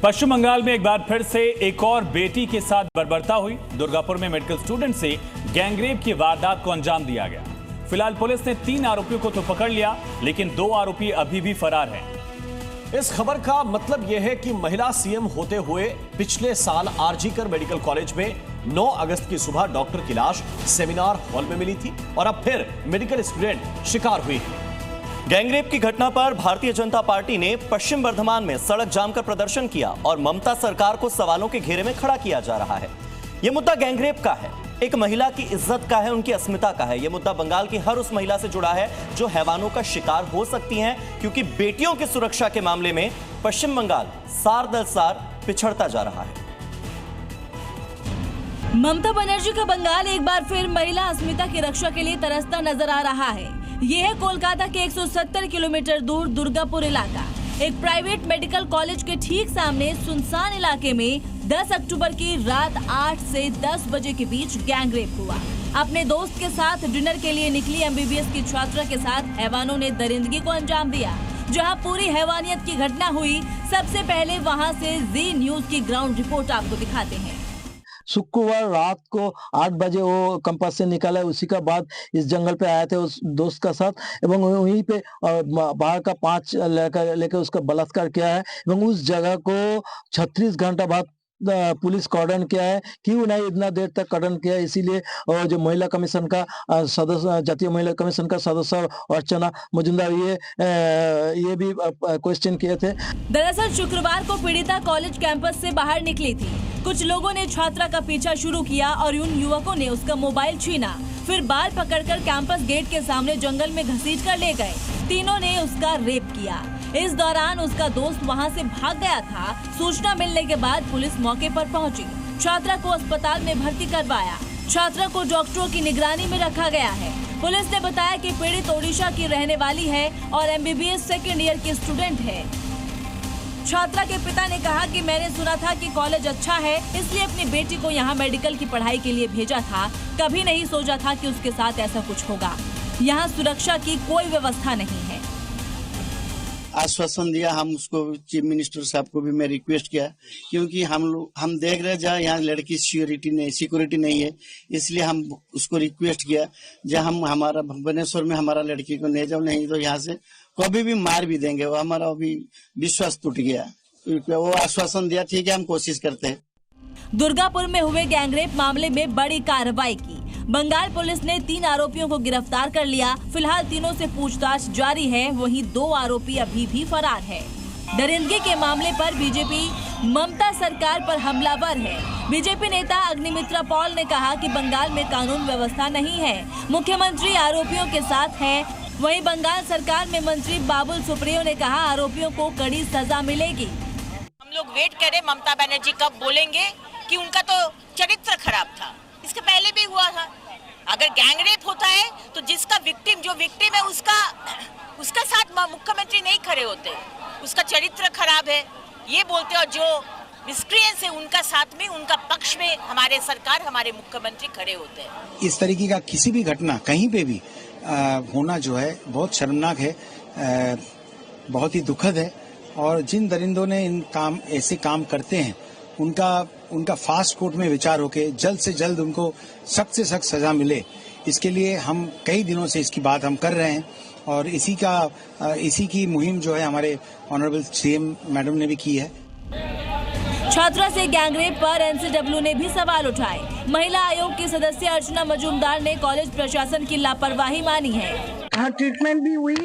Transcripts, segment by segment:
पश्चिम बंगाल में एक बार फिर से एक और बेटी के साथ बर्बरता हुई। दुर्गापुर में मेडिकल स्टूडेंट से गैंगरेप की वारदात को अंजाम दिया गया। फिलहाल पुलिस ने 3 आरोपियों को तो पकड़ लिया, लेकिन 2 आरोपी अभी भी फरार हैं। इस खबर का मतलब यह है कि महिला सीएम होते हुए पिछले साल आरजीकर मेडिकल कॉलेज में 9 अगस्त की सुबह डॉक्टर की लाश सेमिनार हॉल में मिली थी और अब फिर मेडिकल स्टूडेंट शिकार हुई है। गैंगरेप की घटना पर भारतीय जनता पार्टी ने पश्चिम बर्धमान में सड़क जाम कर प्रदर्शन किया और ममता सरकार को सवालों के घेरे में खड़ा किया जा रहा है। यह मुद्दा गैंगरेप का है, एक महिला की इज्जत का है, उनकी अस्मिता का है। यह मुद्दा बंगाल की हर उस महिला से जुड़ा है जो हैवानों का शिकार हो सकती हैं, क्योंकि बेटियों की सुरक्षा के मामले में पश्चिम बंगाल सार दर सार पिछड़ता जा रहा है। ममता बनर्जी का बंगाल एक बार फिर महिला अस्मिता की रक्षा के लिए तरसता नजर आ रहा है। ये है कोलकाता के 170 किलोमीटर दूर दुर्गापुर इलाका। एक प्राइवेट मेडिकल कॉलेज के ठीक सामने सुनसान इलाके में 10 अक्टूबर की रात 8 से 10 बजे के बीच गैंगरेप हुआ। अपने दोस्त के साथ डिनर के लिए निकली एमबीबीएस की छात्रा के साथ हैवानों ने दरिंदगी को अंजाम दिया। जहां पूरी हैवानियत की घटना हुई, सबसे पहले वहां से जी न्यूज की ग्राउंड रिपोर्ट आपको दिखाते हैं। शुक्रवार रात को 8 बजे वो कैंपस से निकला। उसी का बाद इस जंगल पे आए थे उस दोस्त का साथ, एवं वहीं पे बाहर का 5 लेकर उसका बलात्कार किया है। एवं उस जगह को 36 घंटा बाद पुलिस कॉर्डन किया है। क्यों नहीं इतना देर तक कॉर्डन किया, इसीलिए जो महिला कमीशन का सदस्य, जातीय महिला कमीशन का सदस्य अर्चना मजुमदार ये भी क्वेश्चन किए थे। दरअसल शुक्रवार को पीड़िता कॉलेज कैंपस से बाहर निकली थी। कुछ लोगों ने छात्रा का पीछा शुरू किया और उन युवकों ने उसका मोबाइल छीना, फिर बाल पकड़कर कैंपस गेट के सामने जंगल में घसीट कर ले गए। तीनों ने उसका रेप किया। इस दौरान उसका दोस्त वहां से भाग गया था। सूचना मिलने के बाद पुलिस मौके पर पहुंची, छात्रा को अस्पताल में भर्ती करवाया। छात्रा को डॉक्टरों की निगरानी में रखा गया है। पुलिस ने बताया कि पीड़ित ओडिशा की रहने वाली है और एमबीबीएस सेकेंड ईयर की स्टूडेंट है। छात्रा के पिता ने कहा कि मैंने सुना था कि कॉलेज अच्छा है, इसलिए अपनी बेटी को यहाँ मेडिकल की पढ़ाई के लिए भेजा था। कभी नहीं सोचा था कि उसके साथ ऐसा कुछ होगा। यहाँ सुरक्षा की कोई व्यवस्था नहीं है। आश्वासन दिया, हम उसको चीफ मिनिस्टर साहब को भी मैं रिक्वेस्ट किया, क्योंकि हम देख रहे जहाँ यहाँ लड़की सिक्योरिटी नहीं है, इसलिए हम उसको रिक्वेस्ट किया जहाँ हम हमारा भुवनेश्वर में हमारा लड़की को ले जाओ, नहीं तो यहाँ से कभी भी मार भी देंगे। वो हमारा अभी विश्वास टूट गया। वो आश्वासन दिया, ठीक है हम कोशिश करते हैं। दुर्गापुर में हुए गैंगरेप मामले में बड़ी कार्रवाई की। बंगाल पुलिस ने 3 आरोपियों को गिरफ्तार कर लिया। फिलहाल तीनों से पूछताछ जारी है। वहीं 2 आरोपी अभी भी फरार है। दरिंदगी के मामले पर बीजेपी ममता सरकार पर हमलावर है। बीजेपी नेता अग्निमित्रा पॉल ने कहा कि बंगाल में कानून व्यवस्था नहीं है, मुख्यमंत्री आरोपियों के साथ है। वहीं बंगाल सरकार में मंत्री बाबुल सुप्रियो ने कहा आरोपियों को कड़ी सजा मिलेगी। हम लोग वेट करें ममता बनर्जी कब बोलेंगे कि उनका तो चरित्र खराब था, इसके पहले भी हुआ था। अगर गैंगरेप होता है तो जिसका जो विक्टिम है उसका साथ मुख्यमंत्री नहीं खड़े होते, उसका चरित्र खराब है ये बोलते, और जो मिसक्रिएंस है उनका साथ में, उनका पक्ष में हमारे सरकार, हमारे मुख्यमंत्री खड़े होते हैं। इस तरीके का किसी भी घटना कहीं पे भी होना जो है बहुत शर्मनाक है, बहुत ही दुखद है। और जिन दरिंदों ने ऐसे काम करते हैं उनका फास्ट कोर्ट में विचार होके जल्द से जल्द उनको सख्त से सख्त सजा मिले, इसके लिए हम कई दिनों से इसकी बात हम कर रहे हैं। और इसी की मुहिम जो है हमारे ऑनरेबल सीएम मैडम ने भी की है। छात्रा से गैंगरेप पर एनसीडब्ल्यू ने भी सवाल उठाए। महिला आयोग की सदस्य अर्चना मजुमदार ने कॉलेज प्रशासन की लापरवाही मानी है। हाँ, ट्रीटमेंट भी हुई,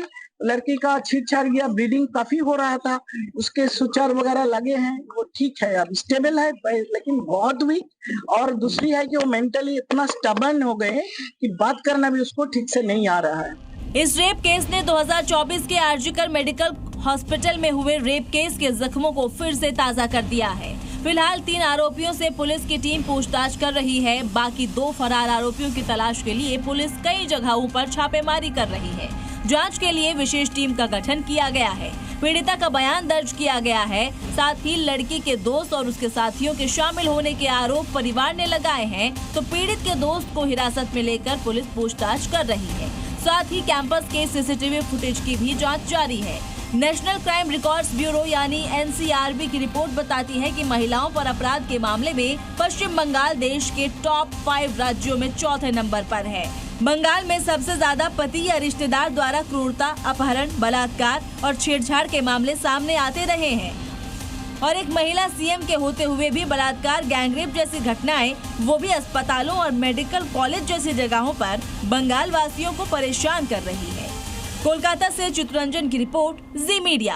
लड़की का छींक-छाड़ गया, ब्लीडिंग काफी हो रहा था, उसके सुचार वगैरह लगे हैं, वो ठीक है, अब स्टेबल है, लेकिन बहुत वीक। और दूसरी है कि वो मेंटली इतना स्टबर्न हो गए कि बात करना भी उसको ठीक से नहीं आ रहा है। इस रेप केस ने 2024 के आरजीकर मेडिकल हॉस्पिटल में हुए रेप केस के जख्मों को फिर से ताजा कर दिया है। फिलहाल 3 आरोपियों से पुलिस की टीम पूछताछ कर रही है। बाकी 2 फरार आरोपियों की तलाश के लिए पुलिस कई जगहों पर छापेमारी कर रही है। जांच के लिए विशेष टीम का गठन किया गया है। पीड़िता का बयान दर्ज किया गया है। साथ ही लड़की के दोस्त और उसके साथियों के शामिल होने के आरोप परिवार ने लगाए हैं, तो पीड़ित के दोस्त को हिरासत में लेकर पुलिस पूछताछ कर रही है। साथ ही कैंपस के सीसीटीवी फुटेज की भी जांच जारी है। नेशनल क्राइम रिकॉर्ड्स ब्यूरो यानी NCRB की रिपोर्ट बताती है कि महिलाओं पर अपराध के मामले में पश्चिम बंगाल देश के टॉप 5 राज्यों में चौथे नंबर पर है। बंगाल में सबसे ज्यादा पति या रिश्तेदार द्वारा क्रूरता, अपहरण, बलात्कार और छेड़छाड़ के मामले सामने आते रहे हैं और एक महिला CM के होते हुए भी बलात्कार, गैंगरेप जैसी घटनाएं, वो भी अस्पतालों और मेडिकल कॉलेज जैसी जगहों पर बंगाल वासियों को परेशान कर रही है। कोलकाता से चित्ररंजन की रिपोर्ट, जी मीडिया।